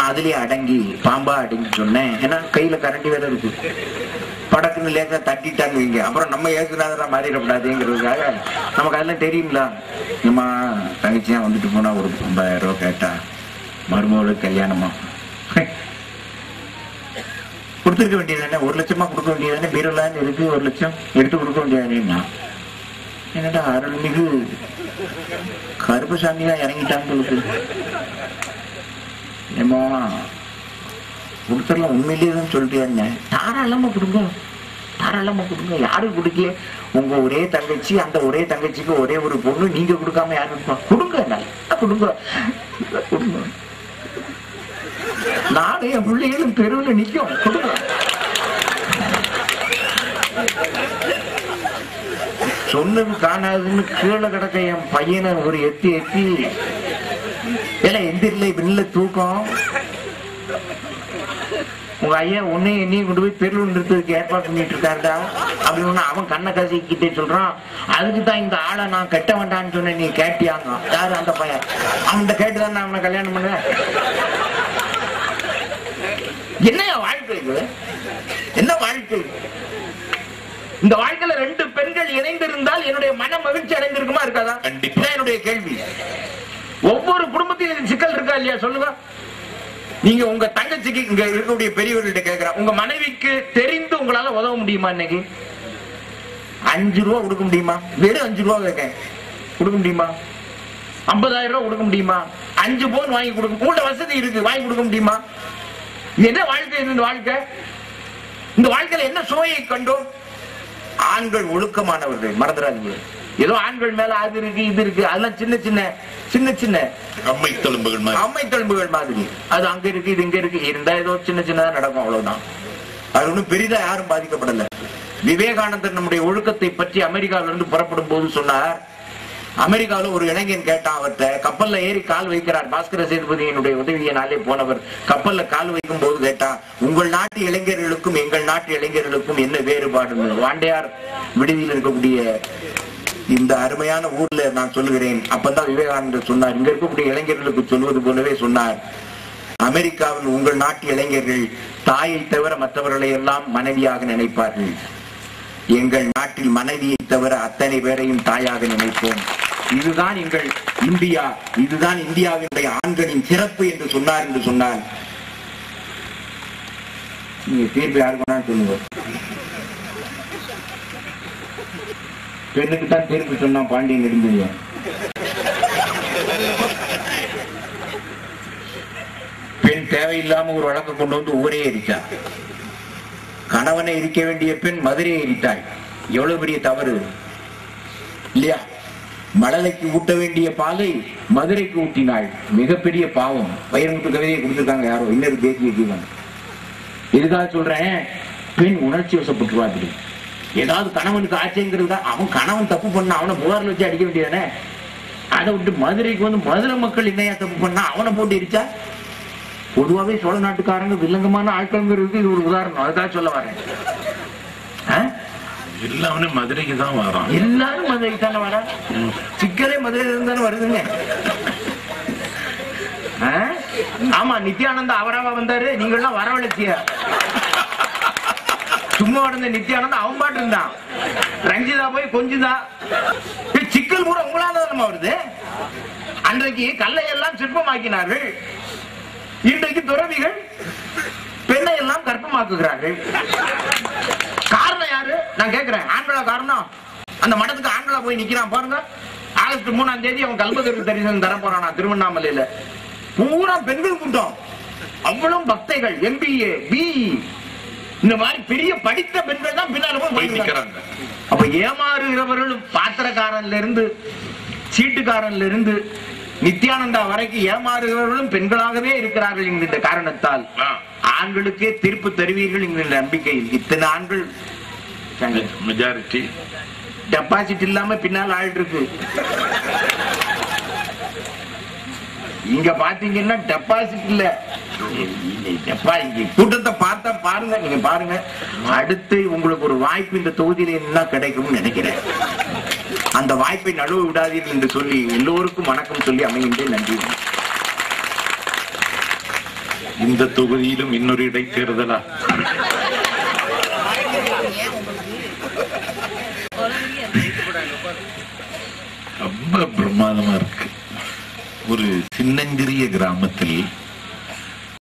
நான் அதுலயே அடங்கி பாம்பா அடங்கி சொன்னேன். ஏன்னா கையில கரண்டி வேற இருக்கு. படக்குன்னு லேசா தட்டிட்டான்னு வைங்க, அப்புறம் நம்ம ஏசுனாதான் மாறிடக்கூடாதுங்கிறதுக்காக நமக்கு அதெல்லாம் தெரியுங்களா. நம்ம தங்கச்சியா வந்துட்டு போனா ஒரு 50,000 ரூபாய் கேட்டா மருமகளுக்கு கல்யாணமா கொடுத்துருக்க வேண்டியதானே, 1 லட்சமா கொடுக்க வேண்டியதானே. பீரோலான்னு இருக்கு, 1 லட்சம் எடுத்து கொடுக்க வேண்டியதானேன்னா என்னடா அருள்மிகு கருப்பசாமி தான் இறங்கிட்டான்னு ஏமா கொடுத்துடலாம். உண்மையிலேயே தான் சொல்லிட்டு தாராளமா கொடுங்க, தாராளமா கொடுங்க. யாரும் கொடுக்கல, உங்க ஒரே தங்கச்சி, அந்த ஒரே தங்கச்சிக்கு ஒரே ஒரு பொண்ணு, நீங்க கொடுக்காம யாரும் கொடுப்பா? கொடுங்க, நல்லா கொடுங்க, கொடுங்க. நானும் என் பிள்ளைகளும் தெருவில் நிற்கும், கொடுங்க. சொன்னது காணாதுன்னு கீழே கிடக்க என் பையனை ஒரு எத்தி எல்லாம் எந்திரில இப்ப தூக்கம். உங்க ஐயா உன்னையும் என்னையும் கொண்டு போய் தெருவில் நிறுத்ததுக்கு ஏற்பாடு பண்ணிட்டு இருக்காருடா அப்படின்னு அவன் கண்ணை கசிக்கிட்டே சொல்றான். அதுக்குதான் இந்த ஆளை நான் கட்ட வேண்டான்னு சொன்னேன், நீ கேட்டியாங்க. யாரு? அந்த பையன். அவன்கிட்ட கேட்டுதான் நான் அவனை கல்யாணம் பண்ண. என்னையா வாழ்க்கை இது? என்ன வாழ்க்கை? இந்த வாழ்க்கையில 2 பெண்கள் இணைந்திருந்தால் என்னுடைய மன மகிழ்ச்சி அடைந்திருக்குமா இருக்காதா? என்னுடைய கேள்வி. ஒவ்வொரு குடும்பத்திலும் சிக்கல் இருக்கா இல்லையா சொல்லுங்க. நீங்க உங்க தங்கச்சிக்கு இங்க இருக்கக்கூடிய பெரியவர்கள்ட்ட கேட்கிற, உங்க மனைவிக்கு தெரிந்து உங்களால உதவ முடியுமா? இன்னைக்கு 5 ரூபா கொடுக்க முடியுமா? வெறும் 5 ரூபா கேட்க கொடுக்க முடியுமா? 50,000 ரூபாய் கொடுக்க முடியுமா? 5 பவுன் வாங்கி கொடுக்க உங்கள்ட்ட வசதி இருக்கு, வாங்கி கொடுக்க முடியுமா? என்ன வாழ்க்கை? இந்த வாழ்க்கை, இந்த வாழ்க்கையில என்ன சுவையை கண்டோம்? ஆண்கள் ஒழுக்கமானவர்கள், மறந்துடாதீங்க. ஏதோ ஆண்கள் மேல அது இருக்கு இது இருக்கு, அதெல்லாம் சின்ன சின்ன சின்ன சின்ன அம்மை தழும்புகள் மாதிரி. அது அங்க இருக்கு இது இங்க இருக்கு, இருந்தா ஏதோ சின்ன சின்னதா நடக்கும், அவ்வளவுதான். அது ஒண்ணும் பெரிதா யாரும் பாதிக்கப்படல. விவேகானந்தர் நம்முடைய ஒழுக்கத்தை பற்றி அமெரிக்காவில இருந்து புறப்படும் போது சொன்னார். அமெரிக்காவில் ஒரு இளைஞன் கேட்டான் அவர்கிட்ட, கப்பல்ல ஏறி கால் வைக்கிறார். பாஸ்கர சேதுபதியினுடைய உதவியினாலே போனவர் கப்பல்ல கால் வைக்கும் போது கேட்டான், உங்கள் நாட்டு இளைஞர்களுக்கும் எங்கள் நாட்டு இளைஞர்களுக்கும் என்ன வேறுபாடு? வாண்டையார் விடுதியில் இருக்கக்கூடிய இந்த அருமையான ஊர்ல நான் சொல்லுகிறேன். அப்பதான் விவேகானந்தர் சொன்னார், இங்க இருக்கக்கூடிய இளைஞர்களுக்கு சொல்வது போலவே சொன்னார், அமெரிக்காவில் உங்கள் நாட்டு இளைஞர்கள் தாயை தவிர மற்றவர்களை எல்லாம் மனைவியாக நினைப்பார்கள். எங்கள் நாட்டில் மனைவியை தவிர அத்தனை பேரையும் தாயாக நினைப்போம். இதுதான் எங்கள் இந்தியா, இதுதான் இந்தியாவினுடைய ஆண்களின் சிறப்பு என்று சொன்னார். என்று சொன்னால் நீங்க தீர்ப்பு யாருக்குன்னா சொல்லுங்க. பெண்ணுக்கு தான் தீர்ப்பு சொன்னா பாண்டியன் இருந்தீங்க. பெண் தேவையில்லாம ஒரு வழக்கு கொண்டு வந்து ஊரே எரிச்சா. கணவனை இருக்க வேண்டிய பெண் மதுரையை எரித்தாள். எவ்வளவு பெரிய தவறு இல்லையா? மழலைக்கு ஊட்ட வேண்டிய பாலை மதுரைக்கு ஊட்டினாள். மிகப்பெரிய பாவம். வைரமுத்து கவிதையை கொடுத்திருக்காங்க யாரோ, இன்னொரு தேசிய ஜீவன். இதுக்காக சொல்றேன், பெண் உணர்ச்சி வசப்பட்டுருவாங்க. ஏதாவது கணவனுக்கு ஆச்சரியங்கிறது தான். அவன் கணவன் தப்பு பண்ண அவனை புகார்ல வச்சு அடிக்க வேண்டியதானே. அதை விட்டு மதுரைக்கு வந்து மதுரை மக்கள் என்னையா தப்பு பண்ணா அவனை போட்டு எரிச்சா? பொதுவாகவே சோழ நாட்டுக்காரங்க வில்லங்கமான ஆட்கள்ங்கிறதுக்கு இது ஒரு உதாரணம். அதுக்காக சொல்ல வரேன். எல்லாமே மதுரைக்கு தான் வரான். எல்லாரும் மதுரைக்கு தானே வரா. சிக்கலே மதுரையில தானே வருதுங்க. ஆமா, நித்யானந்தா அவராவா வந்தாரு, நீங்க எல்லாம் வரவழைச்சிய. சும்மா இருந்த நித்யானந்தா அவன் பாட்டு இருந்தான். ரஞ்சிதா போய் கொஞ்சம் சிக்கல் கூட உங்களால நம்ம வருது. அன்றைக்கு கல்லையெல்லாம் சிற்பமாக்கினார்கள். இன்றைக்கு துறவிகள் பெண்ணை எல்லாம் கற்பமாக்குகிறார்கள். காரணம் யாரு? நான் கேட்கிறேன், ஆண்களா காரணம்? அந்த மடத்துக்கு ஆண்களா போய் நிக்கிறான் பாருங்க. ஆகஸ்ட் 3ஆம் தேதி அவன் கல்பதற்கு தரிசனம் தர போறானா திருவண்ணாமலையில. பூரா பெண்கள் கூட்டம். அவ்வளவு பக்தைகள், MBA, BE இந்த மாதிரி பெரிய படித்த பெண்கள் தான் பின்னால போய் நிக்கிறாங்க. அப்ப ஏமாறுகிறவர்களும் பாத்திரக்காரன்ல இருந்து சீட்டுக்காரன்ல இருந்து நித்யானந்தா வரைக்கும் ஏமாறுகிறவர்களும் பெண்களாகவே இருக்கிறார்கள் என்கின்ற காரணத்தால் ஆண்களுக்கே தீர்ப்பு தருவீர்கள் என்கின்ற நம்பிக்கையில் இத்தனை ஆண்கள் மெஜாரிட்டி டெபாசிட் இல்லாம பின்னால் ஆள் இருக்கு. இங்க பாத்தீங்கன்னா டெபாசிட் இல்ல. கூட்டத்தை பார்த்தா பாருங்க, நீங்க பாருங்க. அடுத்து உங்களுக்கு ஒரு வாய்ப்பு இந்த தொகுதியில என்ன கிடைக்கும்னு நினைக்கிறேன். அந்த வாய்ப்பை நழுவ விடாதீர்கள் என்று சொல்லி எல்லோருக்கும் வணக்கம் சொல்லி அமைகின்றேன். நன்றி. இந்த தொகுதியிலும் இன்னொரு இடைத்தேர்தலா? ரொம்ப பிரமாதமா இருக்கு. ஒரு சின்னஞ்சிறிய கிராமத்தில்